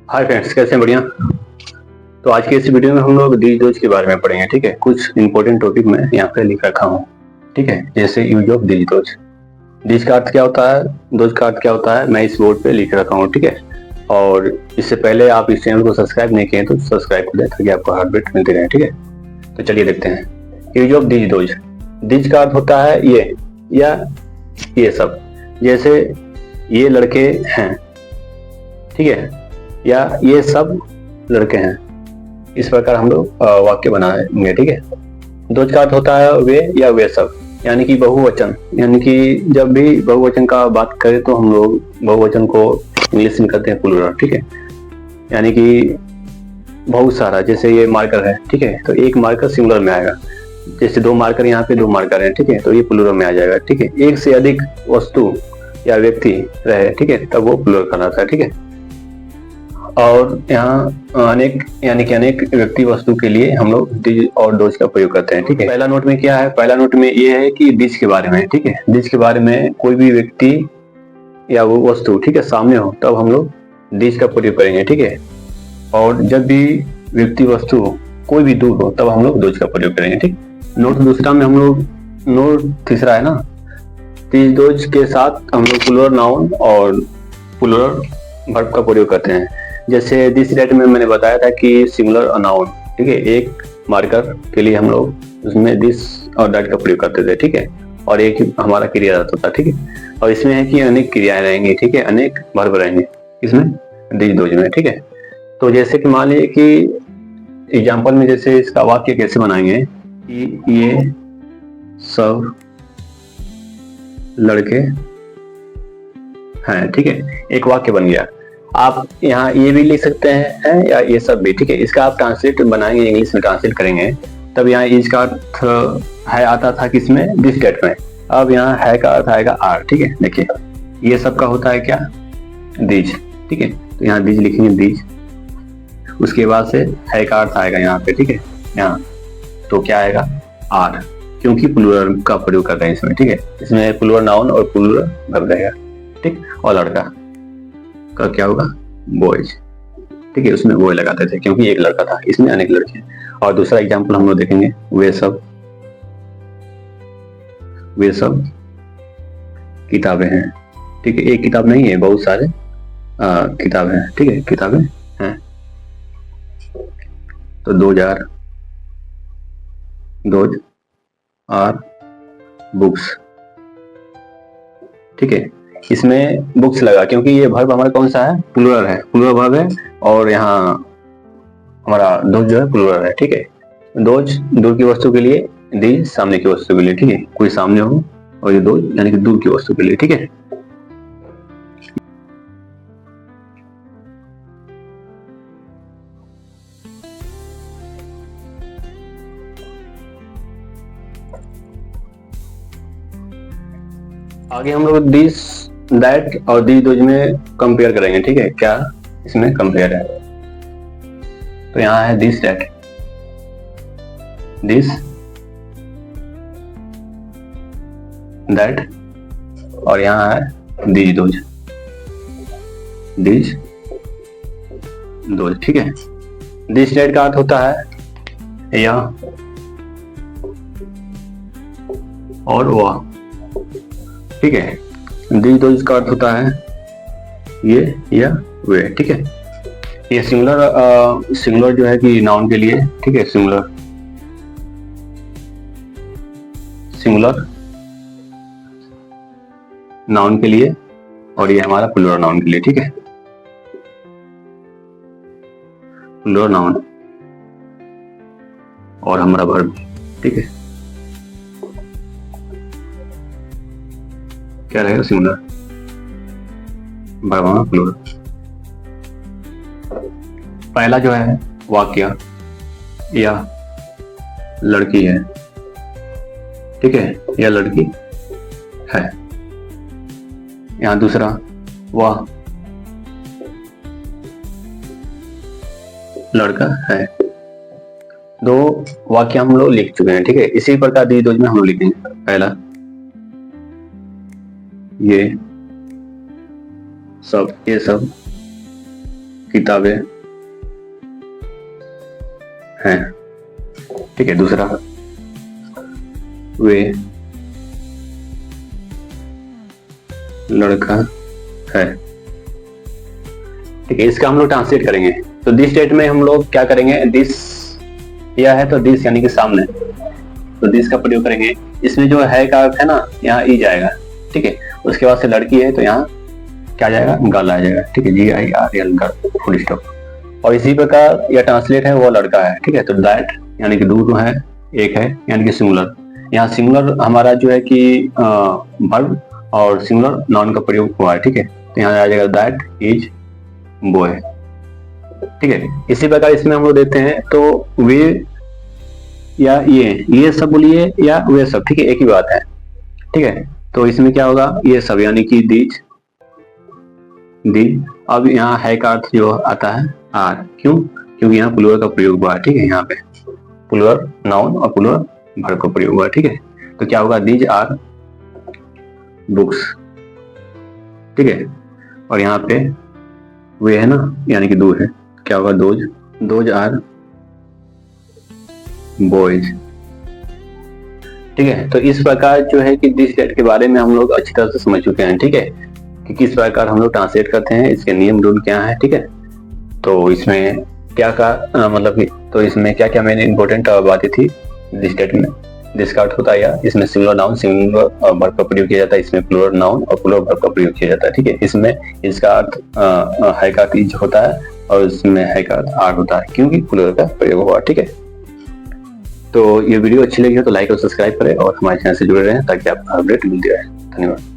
Hi friends, कैसे हैं? बढ़िया। तो आज के इस वीडियो में हम लोग दीज दोज के बारे में पढ़ेंगे। ठीक है, कुछ इंपॉर्टेंट टॉपिक मैं यहाँ पे लिख रखा हूँ। ठीक है, जैसे use of these those. These का अर्थ क्या होता है, दोज का अर्थ क्या होता है, मैं इस बोर्ड पे लिख रखा हूँ। ठीक है, और इससे पहले आप इस चैनल को सब्सक्राइब नहीं किए तो सब्सक्राइब कर दें ताकि आपको हर अपडेट मिलते रहे। ठीक है, तो चलिए देखते हैं। Use of these those. These का अर्थ होता है ये या ये सब। जैसे ये लड़के हैं, ठीक है, या ये सब लड़के हैं। इस प्रकार हम लोग वाक्य बनाएंगे। ठीक है, दोज का अर्थ होता है वे या वे सब, यानी कि बहुवचन। यानी कि जब भी बहुवचन का बात करें तो हम लोग बहुवचन को इंग्लिश में कहते हैं प्लूरल। ठीक है, यानी कि बहुत सारा। जैसे ये मार्कर है, ठीक है, तो एक मार्कर सिंगुलर में आएगा। जैसे दो मार्कर, यहाँ पे दो मार्कर हैं, ठीक है, तो ये प्लूरल में आ जाएगा। ठीक है, एक से अधिक वस्तु या व्यक्ति रहे, ठीक है, तब वो प्लूरल कहलाता है। ठीक है, और यहाँ अनेक यानी कि अनेक व्यक्ति वस्तु के लिए हम लोग दीज और दोज का प्रयोग करते हैं। ठीक है, पहला नोट में क्या है, पहला नोट में ये है कि दीज के बारे में। ठीक है, दीज के बारे में कोई भी व्यक्ति या वो वस्तु, ठीक है, सामने हो तब हम लोग दीज का प्रयोग करेंगे। ठीक है, और जब भी व्यक्ति वस्तु कोई भी दूर हो तब हम लोग दोज का प्रयोग करेंगे। ठीक, नोट दूसरा में हम लोग, नोट तीसरा है ना, दीज दोज के साथ हम लोग प्लूरल नाउन और प्लूरल वर्ब का प्रयोग करते हैं। जैसे दिस डेट में मैंने बताया था कि सिंगुलर नाउन, ठीक है, एक मार्कर के लिए हम लोग उसमें दिस और दैट का प्रयोग करते थे। ठीक है, और एक ही हमारा क्रिया रहता था। ठीक है, और इसमें है कि अनेक क्रियाएं रहेंगी। ठीक है, अनेक वर्ब रहेंगे इसमें दिस दोज में। ठीक है, तो जैसे कि मान लीजिए कि एग्जाम्पल में जैसे इसका वाक्य कैसे बनाएंगे कि ये सब लड़के हैं। ठीक है, एक वाक्य बन गया। आप यहाँ ये भी लिख सकते हैं या ये सब भी। ठीक है, इसका आप ट्रांसलेट बनाएंगे, इंग्लिश में ट्रांसलेट करेंगे तब यहाँ इज का अर्थ है आता था किसमें, दिस डेट में। अब यहाँ है का अर्थ आएगा आर। ठीक है, देखिए ये सब का होता है क्या, दीज। ठीक है, तो यहाँ दीज लिखेंगे, दीज, उसके बाद से है का अर्थ आएगा यहाँ पे। ठीक है, यहाँ तो क्या आएगा, आर, क्योंकि प्लूरल का प्रयोग कर रहे हैं इसमें। ठीक है, इसमें प्लूरल नाउन और प्लूरल वर्ब रहेगा। ठीक, और लड़का का क्या होगा, बॉयज। ठीक है, उसमें बॉय लगाते थे क्योंकि एक लड़का था, इसमें अनेक लड़के हैं। और दूसरा एग्जाम्पल हम लोग देखेंगे, वे सब किताबें हैं। ठीक है, एक किताब नहीं है, बहुत सारे किताबें हैं। ठीक है, किताबें हैं, तो दोज आर बुक्स। ठीक है, इसमें बुक्स लगा क्योंकि ये वर्ब हमारा कौन सा है, प्लूरल है, प्लूरल वर्ब है। और यहाँ हमारा दोज जो है प्लूरल है। ठीक है, दोज दूर की वस्तु के लिए, दीज सामने की वस्तु के लिए। ठीक है, कोई सामने हो, और ये दोज यानी कि दूर की वस्तु के लिए। ठीक है, आगे हम लोग दिस दैट और दीज दोज में कंपेयर करेंगे। ठीक है, क्या इसमें कंपेयर है, तो यहाँ है दिस दैट, दिस दैट, और यहाँ है दीज दोज, दीज दोज। ठीक है, दिस दैट का अर्थ होता है यह और वह। ठीक है, दीज दोज का अर्थ होता है ये या वे। ठीक है, ये सिंगुलर जो है कि नाउन के लिए। ठीक है, सिंगुलर नाउन के लिए, और ये हमारा प्लूरल नाउन के लिए। ठीक है, प्लूरल नाउन और हमारा वर्ब। ठीक है, क्या रहेगा, सिंगुलर, वर्ब हमारा प्लूरल। पहला जो है वाक्य, या लड़की है। ठीक है, या लड़की है। यहाँ दूसरा, वह लड़का है। दो वाक्य हम लोग लिख चुके हैं। ठीक है, इसी प्रकार दीज दोज में हम लोग लिखेंगे। पहला, ये सब किताबें हैं, ठीक है। दूसरा, वे लड़का है, ठीक है। इसका हम लोग ट्रांसलेट करेंगे। तो दिस स्टेट में हम लोग क्या करेंगे, दिस यह है तो दिस यानी कि सामने, तो दिस का प्रयोग करेंगे। इसमें जो है का अर्थ है ना, यहाँ ई जाएगा, ठीक है। उसके बाद से लड़की है तो यहाँ क्या जाएगा, गर्ल आ जाएगा, ठीक है। GIRL girl, full stop. और इसी प्रकार यह ट्रांसलेट है वो लड़का है, ठीक है। तो दैट यानी कि दो है, एक है यानी कि सिंगुलर। यहाँ सिंगुलर हमारा जो है कि वर्ब और सिंगुलर नाउन का प्रयोग हुआ है, ठीक है। तो यहाँ आ जाएगा दैट इज बॉय, ठीक है। इसी प्रकार इसमें हम लोग देते हैं तो वे या ये सब बोलिए या वे सब, ठीक है, एक ही बात है, ठीक है। तो इसमें क्या होगा, ये सब यानी कि दीज। अब यहाँ है का अर्थ जो आता है आर, क्यों, क्योंकि यहाँ प्लूरल का प्रयोग हुआ है, ठीक है। यहाँ पे प्लूरल नाउन और प्लूरल वर्ब का प्रयोग हुआ है, ठीक है। तो क्या होगा, दीज आर बुक्स, ठीक है। और यहाँ पे वे है ना, यानी कि दो है, क्या होगा, दोज आर बॉयज, ठीक है। तो इस प्रकार जो है कि दिस डेट के बारे में हम लोग अच्छी तरह से समझ चुके हैं, ठीक है, कि किस प्रकार हम लोग ट्रांसलेट करते हैं, इसके नियम रूल क्या है, ठीक है। तो इसमें क्या का मतलब कि, तो इसमें क्या क्या मैंने इंपॉर्टेंट बातें थी दिस डेट में। दिस का अर्थ होता है या, इसमें सिंगुलर नाउन सिंगुलर वर्ब का प्रयोग किया जाता है, इसमें प्लूरल नाउन और प्लूरल वर्ब का प्रयोग किया जाता है, ठीक है। इसमें इसका अर्थ है का अर्थ इज होता है और इसमें है का अर्थ आर होता है, क्योंकि प्लूरल का प्रयोग हुआ, ठीक है। तो ये वीडियो अच्छी लगी हो तो लाइक और सब्सक्राइब करें और हमारे चैनल से जुड़े रहें ताकि आपको अपडेट मिलती रहे। धन्यवाद।